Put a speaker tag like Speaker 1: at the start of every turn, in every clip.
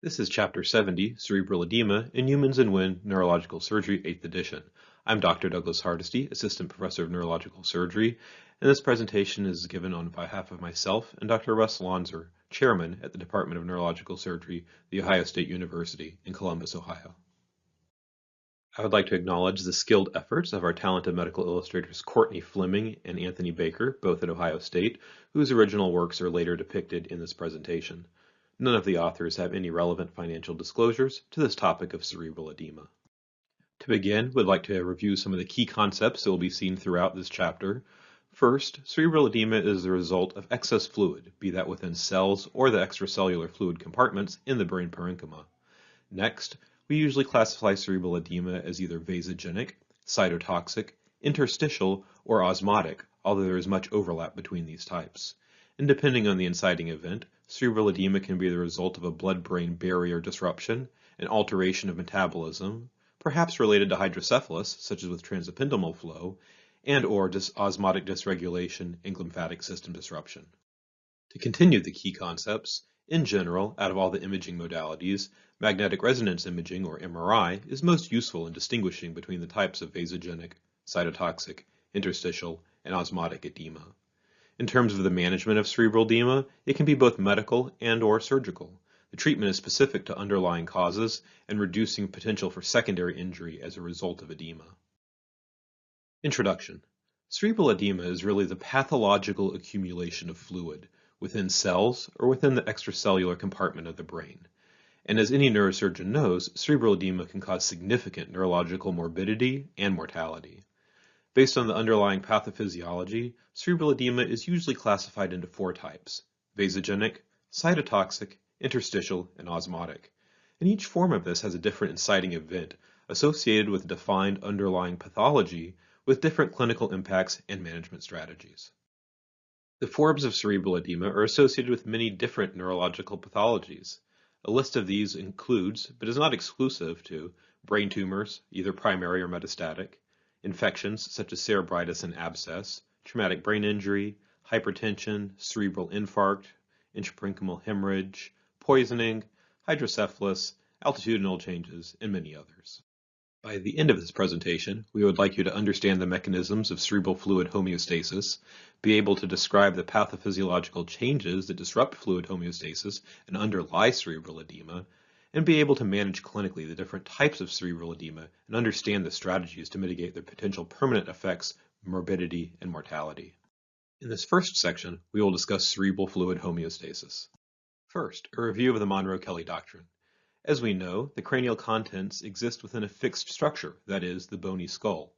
Speaker 1: This is Chapter 70, Cerebral Edema in Humans and When Neurological Surgery, 8th edition. I'm Dr. Douglas Hardesty, Assistant Professor of Neurological Surgery, and this presentation is given on behalf of myself and Dr. Russ Lonser, Chairman at the Department of Neurological Surgery, The Ohio State University in Columbus, Ohio. I would like to acknowledge the skilled efforts of our talented medical illustrators Courtney Fleming and Anthony Baker, both at Ohio State, whose original works are later depicted in this presentation. None of the authors have any relevant financial disclosures to this topic of cerebral edema. To begin, we'd like to review some of the key concepts that will be seen throughout this chapter. First, cerebral edema is the result of excess fluid, be that within cells or the extracellular fluid compartments in the brain parenchyma. Next, we usually classify cerebral edema as either vasogenic, cytotoxic, interstitial, or osmotic, although there is much overlap between these types. And depending on the inciting event, cerebral edema can be the result of a blood-brain barrier disruption, an alteration of metabolism, perhaps related to hydrocephalus, such as with transependymal flow, and or osmotic dysregulation and lymphatic system disruption. To continue the key concepts, in general, out of all the imaging modalities, magnetic resonance imaging, or MRI, is most useful in distinguishing between the types of vasogenic, cytotoxic, interstitial, and osmotic edema. In terms of the management of cerebral edema, it can be both medical and or surgical. The treatment is specific to underlying causes and reducing potential for secondary injury as a result of edema. Introduction. Cerebral edema is really the pathological accumulation of fluid within cells or within the extracellular compartment of the brain. And as any neurosurgeon knows, cerebral edema can cause significant neurological morbidity and mortality. Based on the underlying pathophysiology, cerebral edema is usually classified into four types: vasogenic, cytotoxic, interstitial, and osmotic. And each form of this has a different inciting event associated with defined underlying pathology with different clinical impacts and management strategies. The forms of cerebral edema are associated with many different neurological pathologies. A list of these includes, but is not exclusive to, brain tumors, either primary or metastatic, infections such as cerebritis and abscess, traumatic brain injury, hypertension, cerebral infarct, intraparenchymal hemorrhage, poisoning, hydrocephalus, altitudinal changes, and many others. By the end of this presentation, we would like you to understand the mechanisms of cerebral fluid homeostasis, be able to describe the pathophysiological changes that disrupt fluid homeostasis and underlie cerebral edema, and be able to manage clinically the different types of cerebral edema and understand the strategies to mitigate their potential permanent effects, morbidity, and mortality. In this first section, we will discuss cerebral fluid homeostasis. First, a review of the Monro-Kelly doctrine. As we know, the cranial contents exist within a fixed structure, that is, the bony skull.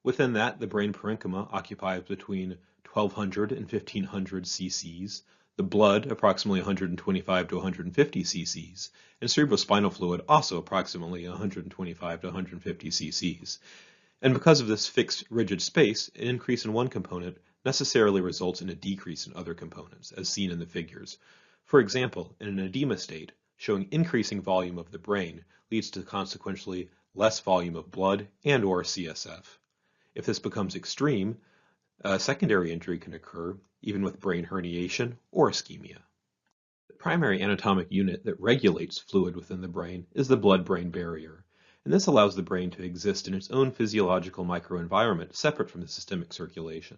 Speaker 1: Within that, the brain parenchyma occupies between 1200 and 1500 cc's, the blood approximately 125 to 150 cc's, and cerebrospinal fluid also approximately 125 to 150 cc's. And because of this fixed rigid space, an increase in one component necessarily results in a decrease in other components, as seen in the figures. For example, in an edema state, showing increasing volume of the brain leads to consequentially less volume of blood and or CSF. If this becomes extreme, a secondary injury can occur, even with brain herniation or ischemia. The primary anatomic unit that regulates fluid within the brain is the blood-brain barrier, and this allows the brain to exist in its own physiological microenvironment separate from the systemic circulation.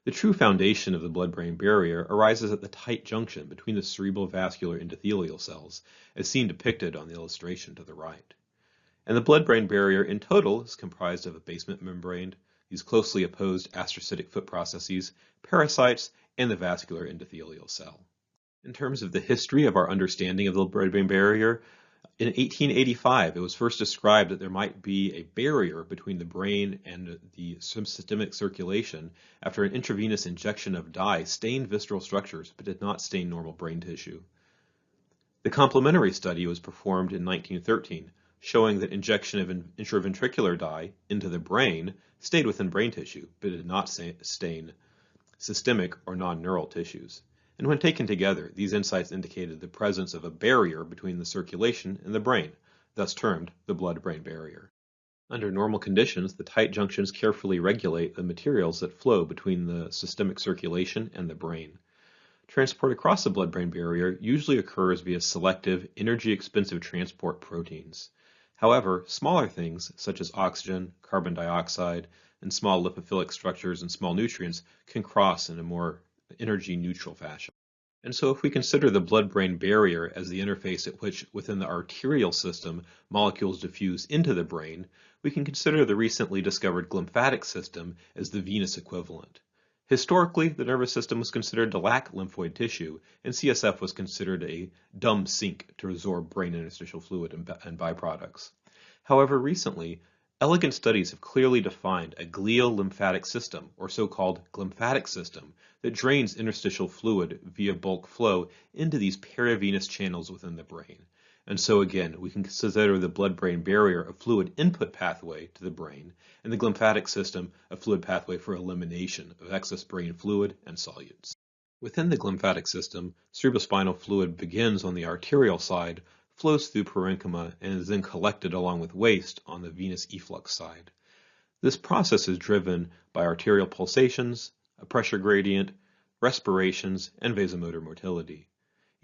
Speaker 1: The true foundation of the blood-brain barrier arises at the tight junction between the cerebral vascular endothelial cells, as seen depicted on the illustration to the right. And the blood-brain barrier in total is comprised of a basement membrane, these closely opposed astrocytic foot processes, parasites, and the vascular endothelial cell. In terms of the history of our understanding of the blood-brain barrier, in 1885, it was first described that there might be a barrier between the brain and the systemic circulation after an intravenous injection of dye stained visceral structures but did not stain normal brain tissue. The complementary study was performed in 1913, showing that injection of an intraventricular dye into the brain stayed within brain tissue but did not stain systemic or non-neural tissues. And when taken together, these insights indicated the presence of a barrier between the circulation and the brain, thus termed the blood-brain barrier. Under normal conditions, the tight junctions carefully regulate the materials that flow between the systemic circulation and the brain. Transport across the blood-brain barrier usually occurs via selective, energy-expensive transport proteins. However, smaller things such as oxygen, carbon dioxide, and small lipophilic structures and small nutrients can cross in a more energy-neutral fashion. And so if we consider the blood-brain barrier as the interface at which within the arterial system molecules diffuse into the brain, we can consider the recently discovered glymphatic system as the venous equivalent. Historically, the nervous system was considered to lack lymphoid tissue, and CSF was considered a dumb sink to absorb brain interstitial fluid and byproducts. However, recently, elegant studies have clearly defined a glial lymphatic system, or so-called glymphatic system, that drains interstitial fluid via bulk flow into these perivenous channels within the brain. And so again, we can consider the blood-brain barrier a fluid input pathway to the brain, and the glymphatic system a fluid pathway for elimination of excess brain fluid and solutes. Within the glymphatic system, cerebrospinal fluid begins on the arterial side, flows through parenchyma, and is then collected along with waste on the venous efflux side. This process is driven by arterial pulsations, a pressure gradient, respirations, and vasomotor motility.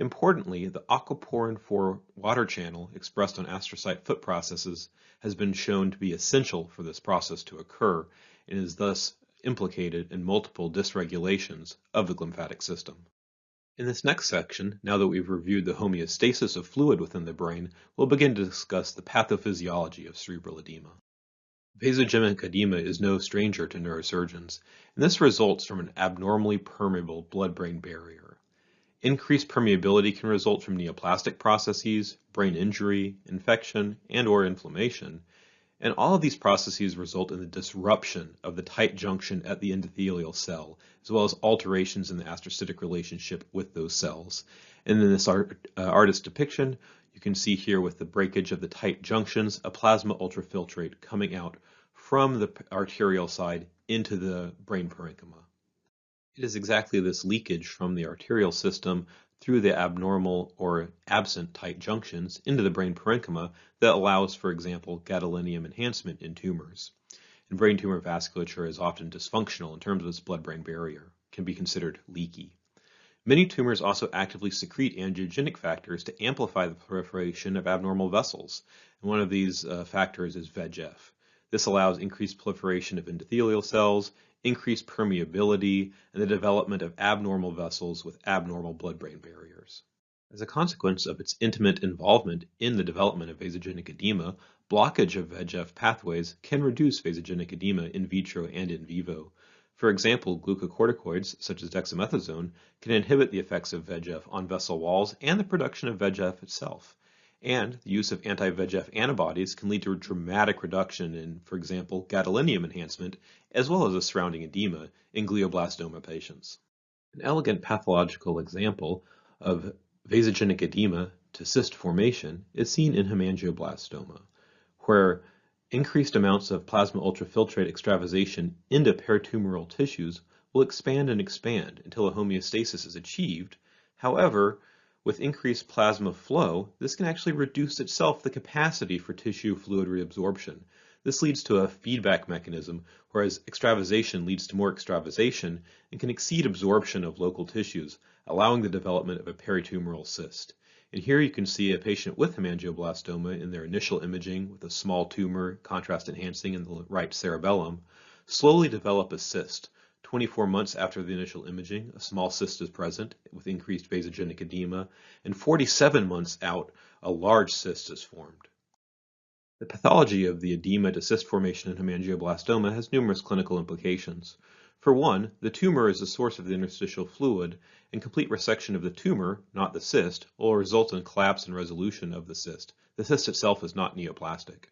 Speaker 1: Importantly, the aquaporin-4 water channel expressed on astrocyte foot processes has been shown to be essential for this process to occur and is thus implicated in multiple dysregulations of the glymphatic system. In this next section, now that we've reviewed the homeostasis of fluid within the brain, we'll begin to discuss the pathophysiology of cerebral edema. Vasogenic edema is no stranger to neurosurgeons, and this results from an abnormally permeable blood-brain barrier. Increased permeability can result from neoplastic processes, brain injury, infection, and/or inflammation, and all of these processes result in the disruption of the tight junction at the endothelial cell, as well as alterations in the astrocytic relationship with those cells. And in this artist depiction, you can see here with the breakage of the tight junctions, a plasma ultrafiltrate coming out from the arterial side into the brain parenchyma. It is exactly this leakage from the arterial system through the abnormal or absent tight junctions into the brain parenchyma that allows, for example, gadolinium enhancement in tumors. And brain tumor vasculature is often dysfunctional in terms of its blood-brain barrier, can be considered leaky. Many tumors also actively secrete angiogenic factors to amplify the proliferation of abnormal vessels, and one of these factors is VEGF. This allows increased proliferation of endothelial cells, increased permeability, and the development of abnormal vessels with abnormal blood-brain barriers. As a consequence of its intimate involvement in the development of vasogenic edema, blockage of VEGF pathways can reduce vasogenic edema in vitro and in vivo. For example, glucocorticoids, such as dexamethasone, can inhibit the effects of VEGF on vessel walls and the production of VEGF itself. And the use of anti-VEGF antibodies can lead to a dramatic reduction in, for example, gadolinium enhancement, as well as a surrounding edema in glioblastoma patients. An elegant pathological example of vasogenic edema to cyst formation is seen in hemangioblastoma, where increased amounts of plasma ultrafiltrate extravasation into peritumoral tissues will expand and expand until a homeostasis is achieved. However, with increased plasma flow, this can actually reduce itself the capacity for tissue fluid reabsorption. This leads to a feedback mechanism, whereas extravasation leads to more extravasation and can exceed absorption of local tissues, allowing the development of a peritumoral cyst. And here you can see a patient with hemangioblastoma in their initial imaging with a small tumor, contrast enhancing in the right cerebellum, slowly develop a cyst. 24 months after the initial imaging, a small cyst is present with increased vasogenic edema, and 47 months out, a large cyst is formed. The pathology of the edema to cyst formation in hemangioblastoma has numerous clinical implications. For one, the tumor is the source of the interstitial fluid, and complete resection of the tumor, not the cyst, will result in collapse and resolution of the cyst. The cyst itself is not neoplastic.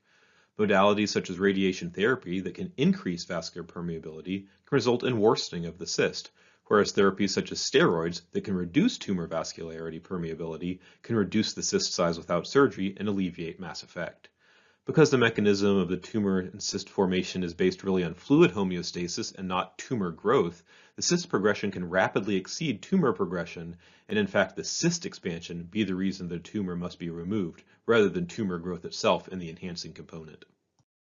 Speaker 1: Modalities such as radiation therapy that can increase vascular permeability can result in worsening of the cyst, whereas therapies such as steroids that can reduce tumor vascularity permeability can reduce the cyst size without surgery and alleviate mass effect. Because the mechanism of the tumor and cyst formation is based really on fluid homeostasis and not tumor growth, the cyst progression can rapidly exceed tumor progression, and in fact the cyst expansion be the reason the tumor must be removed, rather than tumor growth itself and the enhancing component.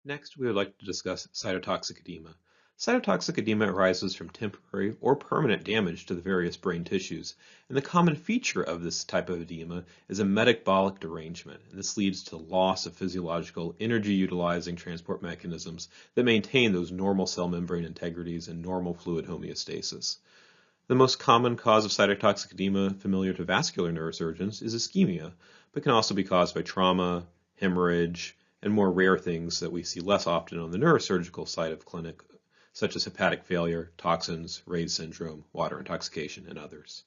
Speaker 1: Next, we would like to discuss cytotoxic edema. Cytotoxic edema arises from temporary or permanent damage to the various brain tissues, and the common feature of this type of edema is a metabolic derangement, and this leads to loss of physiological energy-utilizing transport mechanisms that maintain those normal cell membrane integrities and normal fluid homeostasis. The most common cause of cytotoxic edema familiar to vascular neurosurgeons is ischemia, but can also be caused by trauma, hemorrhage, and more rare things that we see less often on the neurosurgical side of clinic, such as hepatic failure, toxins, Ray's syndrome, water intoxication, and others.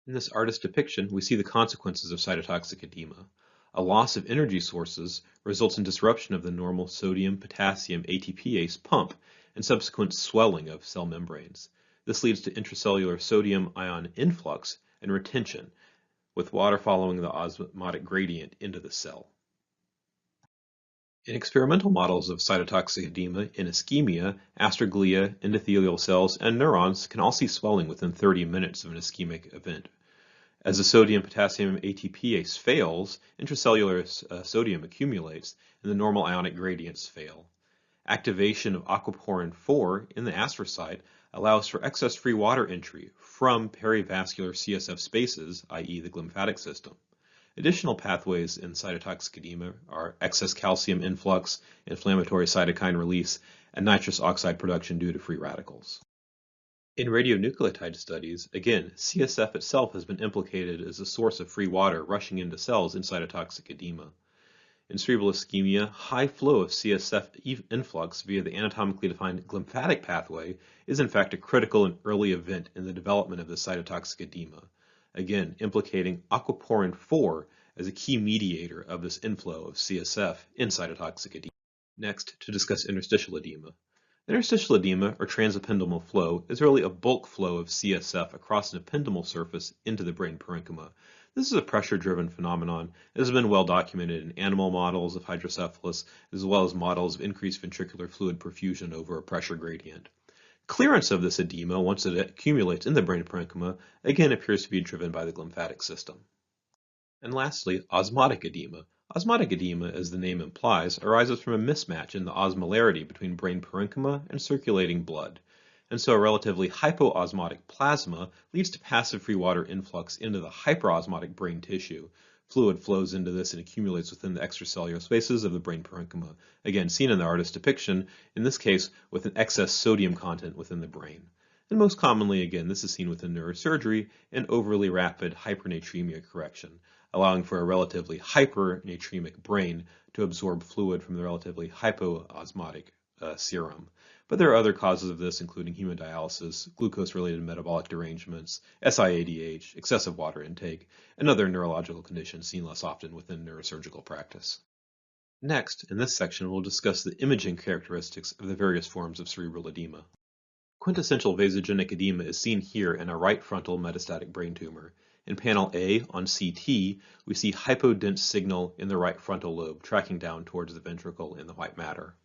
Speaker 1: In this artist depiction, we see the consequences of cytotoxic edema. A loss of energy sources results in disruption of the normal sodium-potassium ATPase pump and subsequent swelling of cell membranes. This leads to intracellular sodium ion influx and retention, with water following the osmotic gradient into the cell. In experimental models of cytotoxic edema in ischemia, astroglia, endothelial cells, and neurons can all see swelling within 30 minutes of an ischemic event. As the sodium-potassium ATPase fails, intracellular sodium accumulates, and the normal ionic gradients fail. Activation of aquaporin 4 in the astrocyte allows for excess free water entry from perivascular CSF spaces, i.e. the glymphatic system. Additional pathways in cytotoxic edema are excess calcium influx, inflammatory cytokine release, and nitrous oxide production due to free radicals. In radionucleotide studies, again, CSF itself has been implicated as a source of free water rushing into cells in cytotoxic edema. In cerebral ischemia, high flow of CSF influx via the anatomically defined glymphatic pathway is in fact a critical and early event in the development of the cytotoxic edema, again implicating aquaporin 4 as a key mediator of this inflow of CSF in cytotoxic edema. Next, to discuss interstitial edema. Interstitial edema, or transependymal flow, is really a bulk flow of CSF across an ependymal surface into the brain parenchyma. This is a pressure-driven phenomenon that has been well documented in animal models of hydrocephalus, as well as models of increased ventricular fluid perfusion over a pressure gradient. Clearance of this edema, once it accumulates in the brain parenchyma, again appears to be driven by the glymphatic system. And lastly, osmotic edema. Osmotic edema, as the name implies, arises from a mismatch in the osmolarity between brain parenchyma and circulating blood. And so a relatively hypoosmotic plasma leads to passive free water influx into the hyperosmotic brain tissue. Fluid flows into this and accumulates within the extracellular spaces of the brain parenchyma, again seen in the artist depiction, in this case with an excess sodium content within the brain. And most commonly, again, this is seen within neurosurgery and overly rapid hypernatremia correction, allowing for a relatively hypernatremic brain to absorb fluid from the relatively hypoosmotic serum. But there are other causes of this, including hemodialysis, glucose-related metabolic derangements, SIADH, excessive water intake, and other neurological conditions seen less often within neurosurgical practice. Next, in this section, we'll discuss the imaging characteristics of the various forms of cerebral edema. Quintessential vasogenic edema is seen here in a right frontal metastatic brain tumor. In panel A on CT, we see hypodense signal in the right frontal lobe tracking down towards the ventricle in the white matter.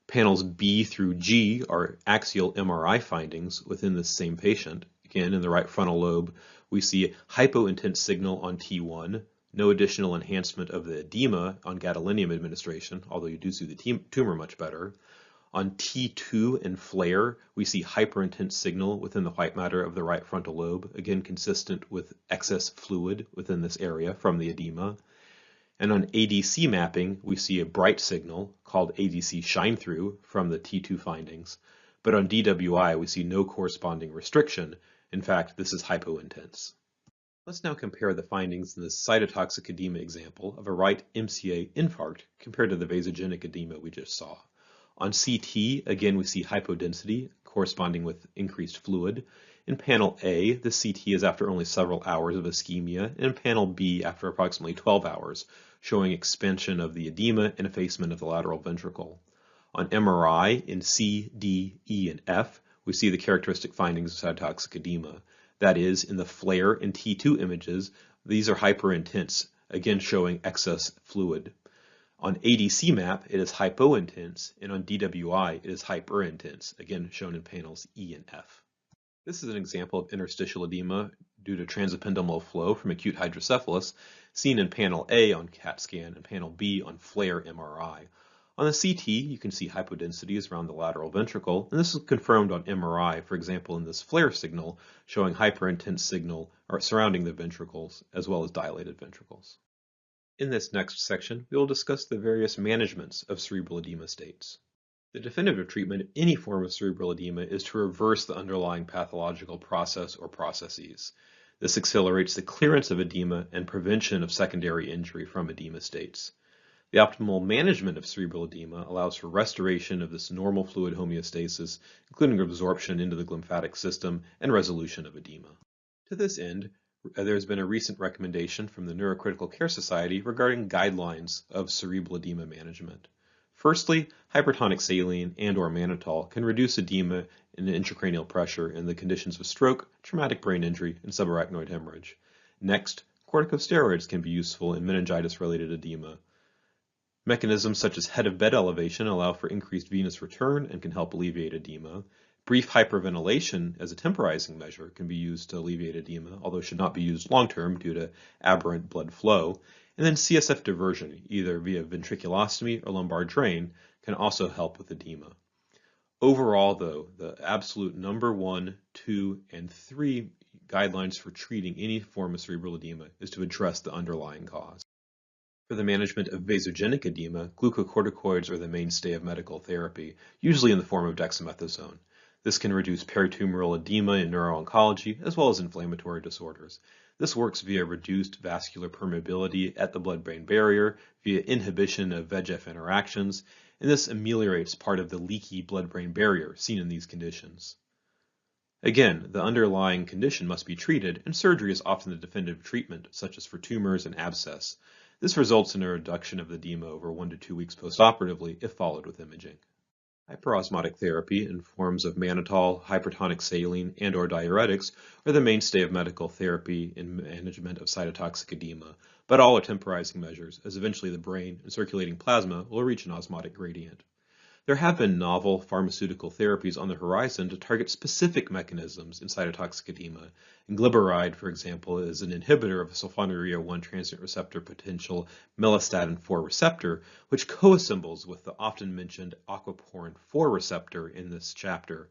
Speaker 1: Panels B through G are axial MRI findings within the same patient. Again, in the right frontal lobe, we see hypointense signal on T1, no additional enhancement of the edema on gadolinium administration, although you do see the tumor much better. On T2 and flare, we see hyperintense signal within the white matter of the right frontal lobe, again consistent with excess fluid within this area from the edema. And on ADC mapping, we see a bright signal called ADC shine through from the T2 findings. But on DWI, we see no corresponding restriction. In fact, this is hypointense. Let's now compare the findings in this cytotoxic edema example of a right MCA infarct compared to the vasogenic edema we just saw. On CT, again, we see hypodensity corresponding with increased fluid. In panel A, the CT is after only several hours of ischemia, and in panel B after approximately 12 hours, showing expansion of the edema and effacement of the lateral ventricle. On MRI, in C, D, E, and F, we see the characteristic findings of cytotoxic edema. That is, in the flare and T2 images, these are hyperintense, again showing excess fluid. On ADC map, it is hypointense, and on DWI, it is hyperintense, again shown in panels E and F. This is an example of interstitial edema due to transependymal flow from acute hydrocephalus, seen in panel A on CAT scan and panel B on flare MRI. On the CT, you can see hypodensities around the lateral ventricle, and this is confirmed on MRI, for example, in this flare signal showing hyperintense signal surrounding the ventricles, as well as dilated ventricles. In this next section, we will discuss the various managements of cerebral edema states. The definitive treatment of any form of cerebral edema is to reverse the underlying pathological process or processes. This accelerates the clearance of edema and prevention of secondary injury from edema states. The optimal management of cerebral edema allows for restoration of this normal fluid homeostasis, including absorption into the lymphatic system and resolution of edema. To this end, there has been a recent recommendation from the Neurocritical Care Society regarding guidelines of cerebral edema management. Firstly, hypertonic saline and/or mannitol can reduce edema and intracranial pressure in the conditions of stroke, traumatic brain injury, and subarachnoid hemorrhage. Next, corticosteroids can be useful in meningitis-related edema. Mechanisms such as head-of-bed elevation allow for increased venous return and can help alleviate edema. Brief hyperventilation as a temporizing measure can be used to alleviate edema, although should not be used long-term due to aberrant blood flow. And then CSF diversion, either via ventriculostomy or lumbar drain, can also help with edema. Overall, though, the absolute number 1, 2, and 3 guidelines for treating any form of cerebral edema is to address the underlying cause. For the management of vasogenic edema, glucocorticoids are the mainstay of medical therapy, usually in the form of dexamethasone. This can reduce peritumoral edema in neuro-oncology as well as inflammatory disorders. This works via reduced vascular permeability at the blood-brain barrier, via inhibition of VEGF interactions, and this ameliorates part of the leaky blood-brain barrier seen in these conditions. Again, the underlying condition must be treated, and surgery is often the definitive treatment, such as for tumors and abscess. This results in a reduction of the edema over 1 to 2 weeks postoperatively if followed with imaging. Hyperosmotic therapy in forms of mannitol, hypertonic saline, and/or diuretics are the mainstay of medical therapy in management of cytotoxic edema, but all are temporizing measures, as eventually the brain and circulating plasma will reach an osmotic gradient. There have been novel pharmaceutical therapies on the horizon to target specific mechanisms in cytotoxic edema. And glyburide, for example, is an inhibitor of sulfonylurea 1 transient receptor potential melastatin 4 receptor, which co-assembles with the often mentioned aquaporin 4 receptor in this chapter.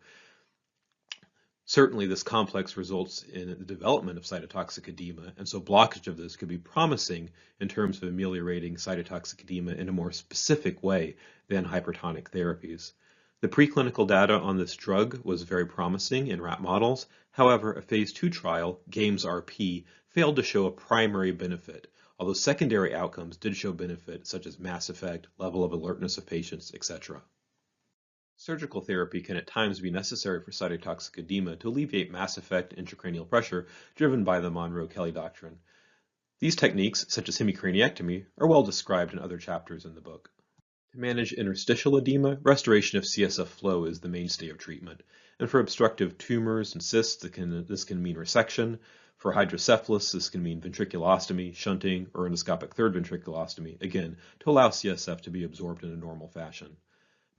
Speaker 1: Certainly, this complex results in the development of cytotoxic edema, and so blockage of this could be promising in terms of ameliorating cytotoxic edema in a more specific way than hypertonic therapies. The preclinical data on this drug was very promising in rat models. However, a phase 2 trial, GAMES-RP, failed to show a primary benefit, although secondary outcomes did show benefit such as mass effect, level of alertness of patients, etc. Surgical therapy can at times be necessary for cytotoxic edema to alleviate mass effect intracranial pressure driven by the Monroe-Kelly doctrine. These techniques, such as hemicraniectomy, are well described in other chapters in the book. To manage interstitial edema, restoration of CSF flow is the mainstay of treatment. And for obstructive tumors and cysts, this can mean resection. For hydrocephalus, this can mean ventriculostomy, shunting, or endoscopic third ventriculostomy, again, to allow CSF to be absorbed in a normal fashion.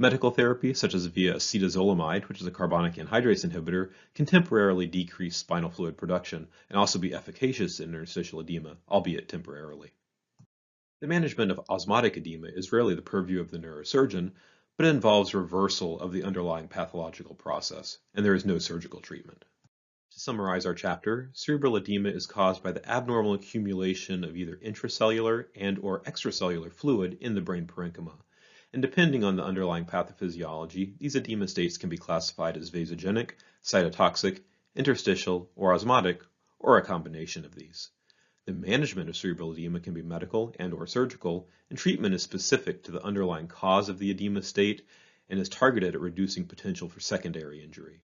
Speaker 1: Medical therapy, such as via acetazolamide, which is a carbonic anhydrase inhibitor, can temporarily decrease spinal fluid production and also be efficacious in interstitial edema, albeit temporarily. The management of osmotic edema is rarely the purview of the neurosurgeon, but it involves reversal of the underlying pathological process, and there is no surgical treatment. To summarize our chapter, cerebral edema is caused by the abnormal accumulation of either intracellular and/or extracellular fluid in the brain parenchyma. And depending on the underlying pathophysiology, these edema states can be classified as vasogenic, cytotoxic, interstitial, or osmotic, or a combination of these. The management of cerebral edema can be medical and/or surgical, and treatment is specific to the underlying cause of the edema state and is targeted at reducing potential for secondary injury.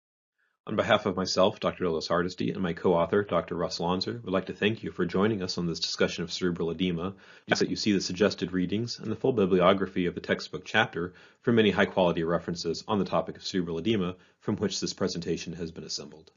Speaker 1: On behalf of myself, Dr. Douglas Hardesty, and my co-author, Dr. Russ Lonser, would like to thank you for joining us on this discussion of cerebral edema. We ask that you see the suggested readings and the full bibliography of the textbook chapter for many high-quality references on the topic of cerebral edema from which this presentation has been assembled.